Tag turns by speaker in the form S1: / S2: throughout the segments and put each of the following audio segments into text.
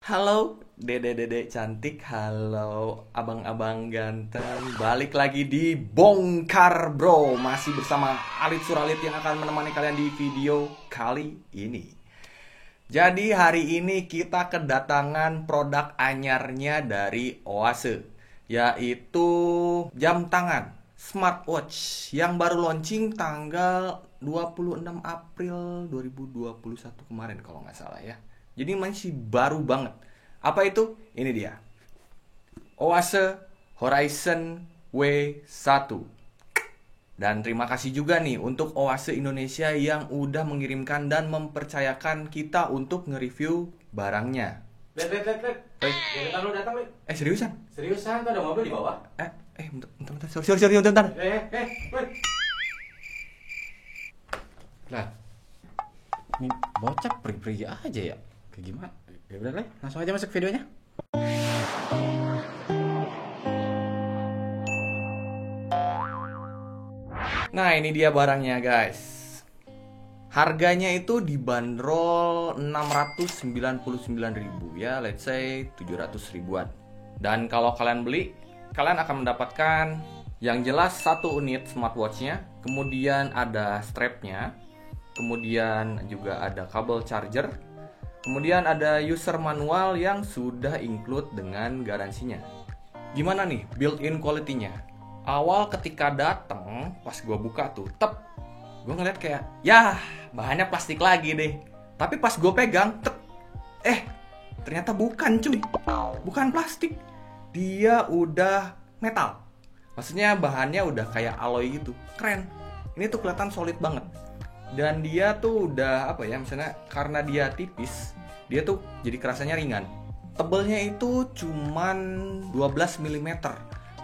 S1: Halo dede-dede cantik, halo abang-abang ganteng. Balik lagi di Bongkar Bro. Masih bersama Alit Suralit yang akan menemani kalian di video kali ini. Jadi hari ini kita kedatangan produk anyarnya dari Oase, yaitu jam tangan smartwatch yang baru launching tanggal 26 April 2021 kemarin kalau nggak salah ya. Jadi masih baru banget. Apa itu? Ini dia. Oase Horizon W1. Dan terima kasih juga nih untuk Oase Indonesia yang udah mengirimkan dan mempercayakan kita untuk nge-review barangnya.
S2: Lihat. Bentar lu datang, Lid.
S1: Seriusan?
S2: Seriusan, tuh ada mobil di bawah.
S1: Bentar. Sorry, bentar.
S2: Wait. Lah, ini bocah pergi aja ya. Kayak gimana? Ya udah lah, langsung aja masuk videonya.
S1: Nah, ini dia barangnya, guys. Harganya itu dibanderol 699.000 ya, let's say 700 ribuan. Dan kalau kalian beli, kalian akan mendapatkan yang jelas satu unit smartwatchnya, kemudian ada strapnya, kemudian juga ada kabel charger, kemudian ada user manual yang sudah include dengan garansinya. Gimana nih built-in quality-nya? Awal ketika dateng, pas gue buka tuh, gue ngeliat kayak, ya bahannya plastik lagi deh. Tapi pas gue pegang, ternyata bukan cuy, bukan plastik. Dia udah metal. Maksudnya bahannya udah kayak alloy gitu, keren. Ini tuh kelihatan solid banget. Dan dia tuh udah apa ya, misalnya karena dia tipis, dia tuh jadi kerasanya ringan. Tebelnya itu cuman 12 mm.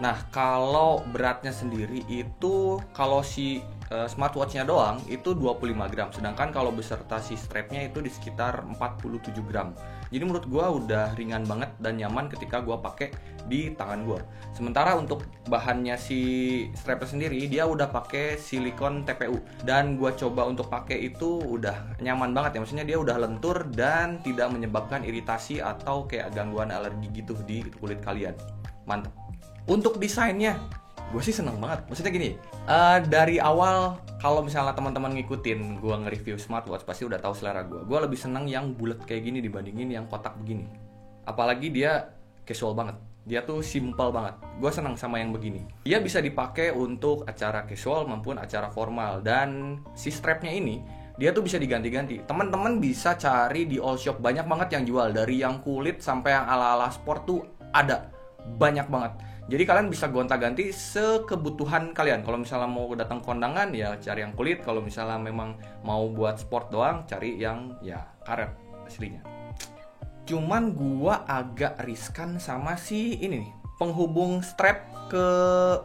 S1: Nah, kalau beratnya sendiri itu kalau si smartwatchnya doang itu 25 gram. Sedangkan kalau beserta si strapnya itu di sekitar 47 gram. Jadi menurut gue udah ringan banget dan nyaman ketika gue pakai di tangan gue. Sementara untuk bahannya si strapnya sendiri dia udah pakai silikon TPU. Dan gue coba untuk pakai itu udah nyaman banget ya. Maksudnya dia udah lentur dan tidak menyebabkan iritasi atau kayak gangguan alergi gitu di kulit kalian. Mantap. Untuk desainnya, gue sih seneng banget. Maksudnya gini, dari awal kalau misalnya teman-teman ngikutin gue nge-review smartwatch pasti udah tahu selera gue. Gue lebih seneng yang bulat kayak gini dibandingin yang kotak begini. Apalagi dia casual banget. Dia tuh simple banget. Gue seneng sama yang begini. Dia bisa dipakai untuk acara casual maupun acara formal. Dan si strapnya ini, dia tuh bisa diganti-ganti. Teman-teman bisa cari di all shop, banyak banget yang jual. Dari yang kulit sampai yang ala-ala sport tuh ada. Banyak banget. Jadi kalian bisa gonta-ganti sekebutuhan kalian. Kalau misalnya mau datang kondangan ya cari yang kulit. Kalau misalnya memang mau buat sport doang cari yang ya karet aslinya. Cuman gua agak riskan sama si ini nih, penghubung strap ke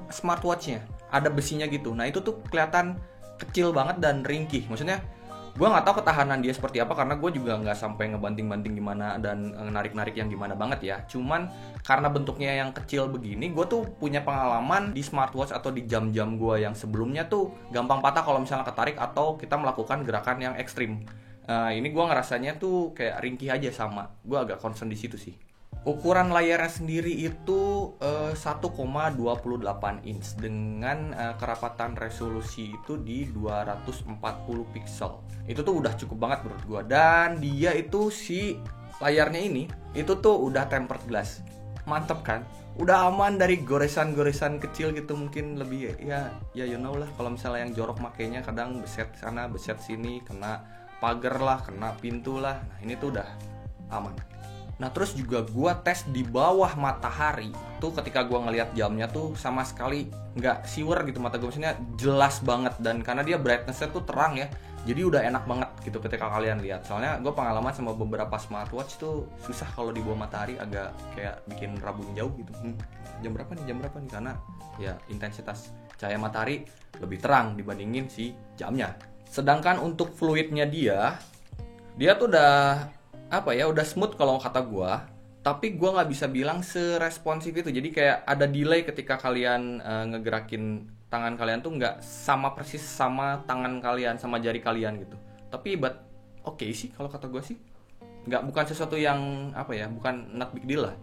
S1: smartwatchnya. Ada besinya gitu. Nah itu tuh kelihatan kecil banget dan ringkih. Maksudnya gue nggak tahu ketahanan dia seperti apa karena gue juga nggak sampai ngebanting-banting gimana dan narik-narik yang gimana banget ya. Cuman karena bentuknya yang kecil begini, gue tuh punya pengalaman di smartwatch atau di jam-jam gue yang sebelumnya tuh gampang patah kalau misalnya ketarik atau kita melakukan gerakan yang ekstrim. Ini gue ngerasanya tuh kayak ringkih aja sama. Gue agak concern di situ sih. Ukuran layarnya sendiri itu 1,28 inch dengan kerapatan resolusi itu di 240 pixel. Itu tuh udah cukup banget menurut gua. Dan dia itu si layarnya ini itu tuh udah tempered glass. Mantep kan? Udah aman dari goresan-goresan kecil gitu, mungkin lebih ya you know lah kalau misalnya yang jorok makainya kadang beset sana, beset sini, kena pagar lah, kena pintu lah. Nah, ini tuh udah aman. Nah terus juga gue tes di bawah matahari tuh ketika gue ngelihat jamnya tuh sama sekali nggak siwer gitu mata gue, maksudnya jelas banget. Dan karena dia brightness-nya tuh terang ya, jadi udah enak banget gitu ketika kalian lihat. Soalnya gue pengalaman sama beberapa smartwatch tuh susah kalau di bawah matahari, agak kayak bikin rabun jauh gitu. Jam berapa nih karena ya intensitas cahaya matahari lebih terang dibandingin si jamnya. Sedangkan untuk fluidnya dia tuh udah smooth kalau kata gua, tapi gua nggak bisa bilang seresponsif itu. Jadi kayak ada delay ketika kalian ngegerakin tangan kalian tuh nggak sama persis sama tangan kalian, sama jari kalian gitu. Tapi oke sih kalau kata gua sih. bukan sesuatu yang apa ya, bukan not big deal lah.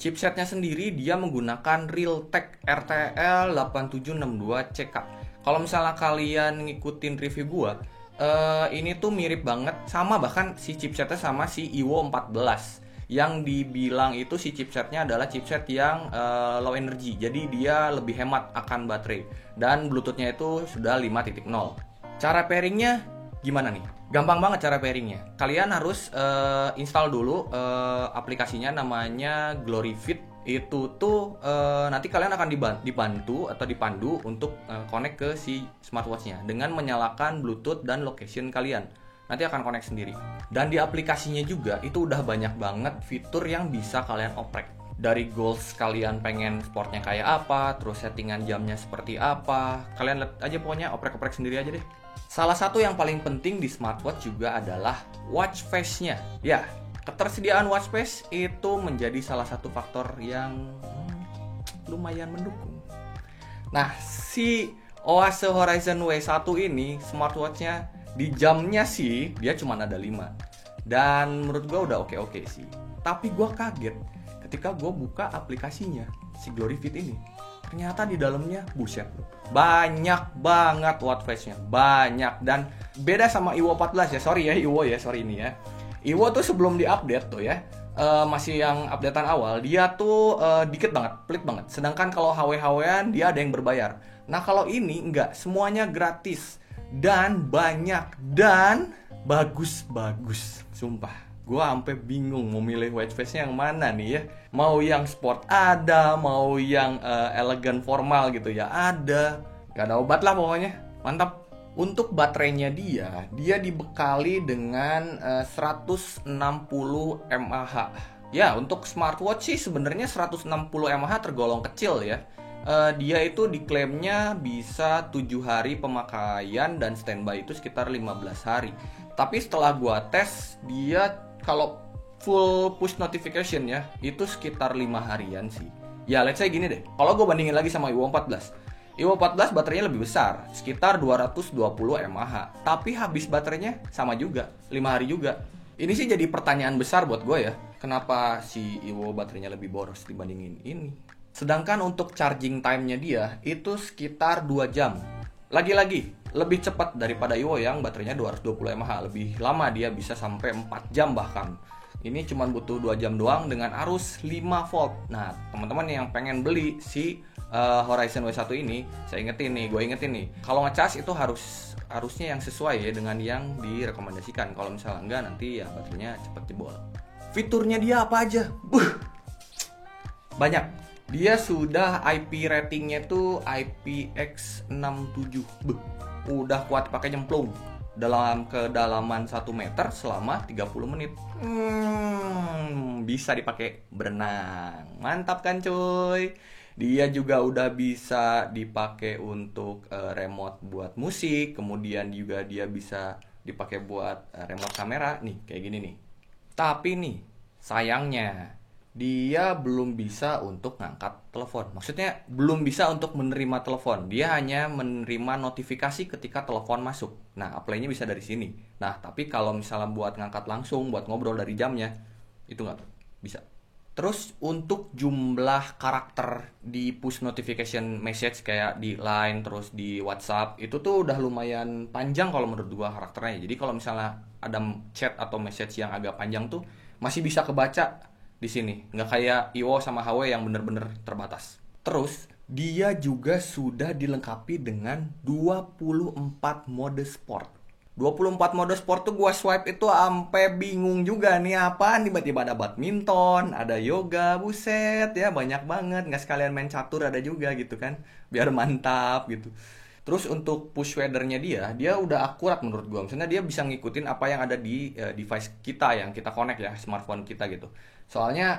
S1: Chipsetnya sendiri dia menggunakan Realtek RTL 8762CK. Kalau misalnya kalian ngikutin review gua, ini tuh mirip banget sama, bahkan si chipsetnya sama si Evo 14. Yang dibilang itu si chipsetnya adalah chipset yang low energy, jadi dia lebih hemat akan baterai. Dan Bluetoothnya itu sudah 5.0. Cara pairingnya gimana nih? Gampang banget cara pairingnya. Kalian harus install dulu aplikasinya, namanya GloryFit. Itu tuh nanti kalian akan dibantu atau dipandu untuk connect ke si smartwatchnya dengan menyalakan Bluetooth dan location kalian. Nanti akan connect sendiri. Dan di aplikasinya juga itu udah banyak banget fitur yang bisa kalian oprek. Dari goals kalian pengen sportnya kayak apa, terus settingan jamnya seperti apa, kalian lihat aja, pokoknya oprek-oprek sendiri aja deh. Salah satu yang paling penting di smartwatch juga adalah watch face-nya. Ya, ketersediaan watch face itu menjadi salah satu faktor yang lumayan mendukung. Nah, si Oase Horizon W1 ini smartwatch-nya di jamnya sih dia cuma ada 5. Dan menurut gue udah oke-oke sih. Tapi gue kaget ketika gue buka aplikasinya si GloryFit ini. Ternyata di dalamnya buset, banyak banget watch face-nya, banyak. Dan beda sama Evo 14 ya, sorry ini ya. Evo tuh sebelum diupdate tuh ya, masih yang updatean awal, dia tuh dikit banget, pelit banget. Sedangkan kalau HW-HW-an dia ada yang berbayar. Nah kalau ini enggak, semuanya gratis. Dan banyak, dan bagus-bagus, sumpah. Gua sampai bingung mau milih watch face-nya yang mana nih ya. Mau yang sport ada, mau yang elegan formal gitu ya ada. Gak ada obat lah pokoknya, mantap. Untuk baterainya dia dibekali dengan 160 mAh. Ya, untuk smartwatch sih sebenarnya 160 mAh tergolong kecil ya. Dia itu diklaimnya bisa 7 hari pemakaian dan standby itu sekitar 15 hari. Tapi setelah gua tes, dia kalau full push notification ya itu sekitar 5 harian sih. Ya let's say gini deh, kalau gua bandingin lagi sama Evo 14, Evo 14 baterainya lebih besar, sekitar 220 mAh. Tapi habis baterainya sama juga, 5 hari juga. Ini sih jadi pertanyaan besar buat gue ya, kenapa si Evo baterainya lebih boros dibandingin ini. Sedangkan untuk charging time-nya dia itu sekitar 2 jam. Lagi-lagi lebih cepat daripada Evo yang baterainya 220 mAh. Lebih lama dia bisa sampai 4 jam bahkan. Ini cuma butuh 2 jam doang dengan arus 5 volt. Nah, teman-teman yang pengen beli si Horizon W1 ini, gue ingetin nih. Kalau ngecas itu harusnya yang sesuai ya dengan yang direkomendasikan. Kalau misalnya enggak, nanti ya baterainya cepet jebol. Fiturnya dia apa aja? Banyak. Dia sudah IP ratingnya tuh IPX67. Udah kuat pakai nyemplung dalam kedalaman 1 meter selama 30 menit. Bisa dipakai berenang. Mantap kan cuy. Dia juga udah bisa dipakai untuk remote buat musik. Kemudian juga dia bisa dipakai buat remote kamera. Nih kayak gini nih. Tapi nih sayangnya dia belum bisa untuk ngangkat telepon. Maksudnya belum bisa untuk menerima telepon. Dia hanya menerima notifikasi ketika telepon masuk. Nah, apply-nya bisa dari sini. Nah, tapi kalau misalnya buat ngangkat langsung, buat ngobrol dari jamnya, itu nggak bisa. Terus untuk jumlah karakter di push notification message kayak di Line, terus di WhatsApp, itu tuh udah lumayan panjang kalau menurut gua karakternya. Jadi kalau misalnya ada chat atau message yang agak panjang tuh, masih bisa kebaca di sini, nggak kayak Evo sama HW yang bener-bener terbatas. Terus dia juga sudah dilengkapi dengan 24 mode sport. 24 mode sport tuh gua swipe itu sampai bingung juga nih apaan, tiba-tiba ada badminton, ada yoga, buset ya banyak banget, nggak sekalian main catur ada juga gitu kan, biar mantap gitu. Terus untuk push weather-nya dia udah akurat menurut gua. Misalnya dia bisa ngikutin apa yang ada di device kita yang kita connect ya, smartphone kita gitu. Soalnya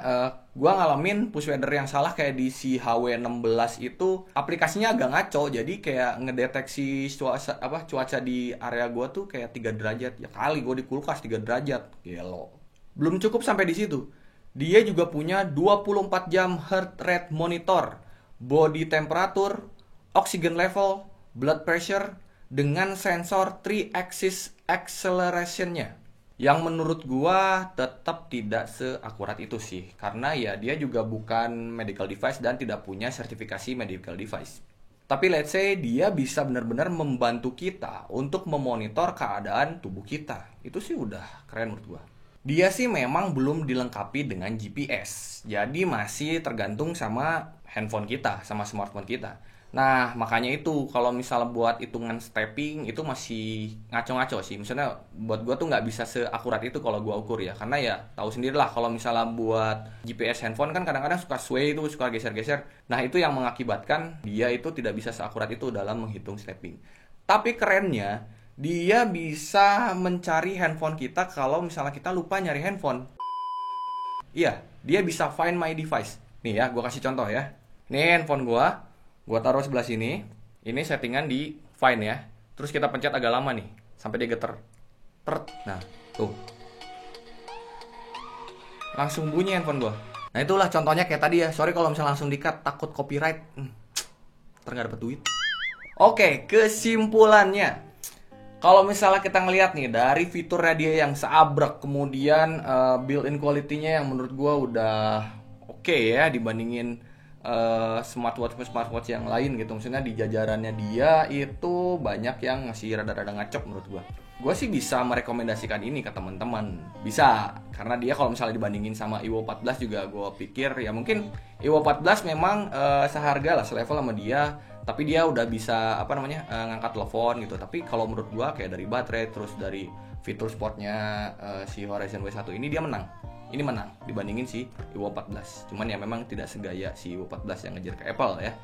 S1: gua ngalamin push weather yang salah kayak di si HW16 itu aplikasinya agak ngaco. Jadi kayak ngedeteksi cuaca di area gua tuh kayak 3 derajat. Ya kali gua di kulkas 3 derajat. Gelo. Belum cukup sampai di situ. Dia juga punya 24 jam heart rate monitor, body temperature, oxygen level, blood pressure dengan sensor 3 axis acceleration-nya. Yang menurut gua tetap tidak seakurat itu sih, karena ya dia juga bukan medical device dan tidak punya sertifikasi medical device. Tapi let's say dia bisa benar-benar membantu kita untuk memonitor keadaan tubuh kita. Itu sih udah keren menurut gua. Dia sih memang belum dilengkapi dengan GPS. Jadi masih tergantung sama handphone kita, sama smartphone kita. Nah, makanya itu kalau misalnya buat hitungan stepping itu masih ngaco-ngaco sih. Misalnya buat gua tuh nggak bisa seakurat itu kalau gua ukur ya. Karena ya tahu sendirilah kalau misalnya buat GPS handphone kan kadang-kadang suka sway itu, suka geser-geser. Nah, itu yang mengakibatkan dia itu tidak bisa seakurat itu dalam menghitung stepping. Tapi kerennya dia bisa mencari handphone kita kalau misalnya kita lupa nyari handphone. Iya, dia bisa find my device. Nih ya, gua kasih contoh ya. Nih handphone gua taruh sebelah sini. Ini settingan di find ya. Terus kita pencet agak lama nih, sampai dia geter. Nah, tuh. Langsung bunyi handphone gua. Nah, itulah contohnya kayak tadi ya. Sorry kalau misalnya langsung di-cut, takut copyright. Ntar nggak dapet duit. Oke, kesimpulannya. Kalau misalnya kita ngelihat nih dari fiturnya dia yang seabrek, kemudian built-in quality-nya yang menurut gua udah oke ya dibandingin smartwatch yang lain gitu. Maksudnya di jajarannya dia itu banyak yang ngasih rada-rada ngacok menurut gua. Gua sih bisa merekomendasikan ini ke teman-teman. Bisa, karena dia kalau misalnya dibandingin sama Evo 14 juga gua pikir ya mungkin Evo 14 memang seharga lah, selevel sama dia. Tapi dia udah bisa ngangkat telepon gitu. Tapi kalau menurut gua kayak dari baterai terus dari fitur sportnya si Horizon W1 ini dia menang. Ini menang dibandingin si Evo 14. Cuman ya memang tidak segaya si Evo 14 yang ngejar ke Apple ya.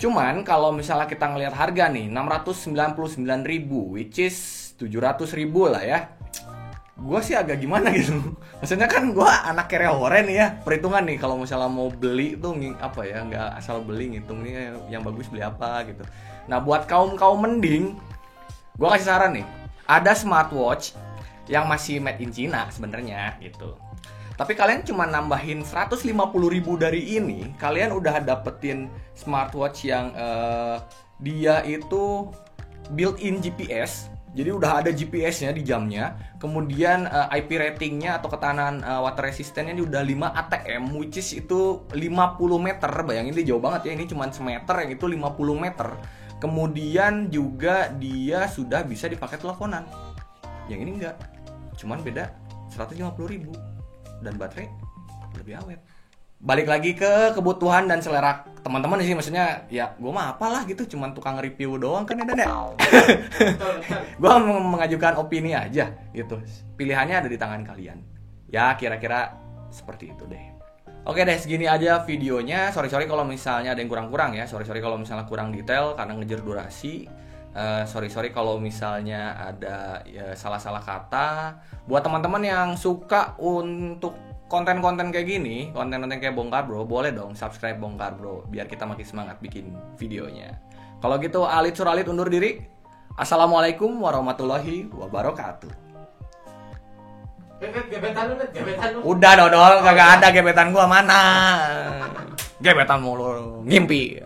S1: Cuman kalau misalnya kita ngelihat harga nih 699.000 which is 700.000 lah ya. Gua sih agak gimana gitu. Maksudnya kan gua anak kerehoren ya. Perhitungan nih kalau misalnya mau beli tuh apa ya, nggak asal beli, ngitung nih yang bagus beli apa gitu. Nah, buat kaum mending, gua kasih saran nih. Ada smartwatch yang masih made in China sebenarnya gitu. Tapi kalian cuma nambahin 150.000 dari ini, kalian udah dapetin smartwatch yang dia itu built-in GPS. Jadi udah ada GPS-nya di jamnya. Kemudian IP ratingnya atau ketahanan water resistance-nya ini udah 5 ATM, which is itu 50 meter. Bayangin dia jauh banget ya, ini cuma semeter, yang itu 50 meter. Kemudian juga dia sudah bisa dipakai teleponan. Yang ini enggak, cuman beda 150.000. Dan baterai lebih awet. Balik lagi ke kebutuhan dan selera teman-teman sih, maksudnya ya gue mah apalah gitu, cuman tukang review doang kan ya Dan ya. Gue mengajukan opini aja gitu. Pilihannya ada di tangan kalian. Ya kira-kira seperti itu deh. Oke deh, segini aja videonya. Sorry kalau misalnya ada yang kurang-kurang ya. Sorry kalau misalnya kurang detail karena ngejar durasi. Sorry kalau misalnya ada ya, salah-salah kata. Buat teman-teman yang suka untuk konten-konten kayak gini, konten-konten kayak Bongkar Bro, boleh dong subscribe Bongkar Bro biar kita makin semangat bikin videonya. Kalau gitu Alit Suralit undur diri. Assalamualaikum warahmatullahi wabarakatuh.
S3: Gebetan lu.
S1: Udah dodol, kagak ada gebetan gua, mana? Gebetan mulu, ngimpi.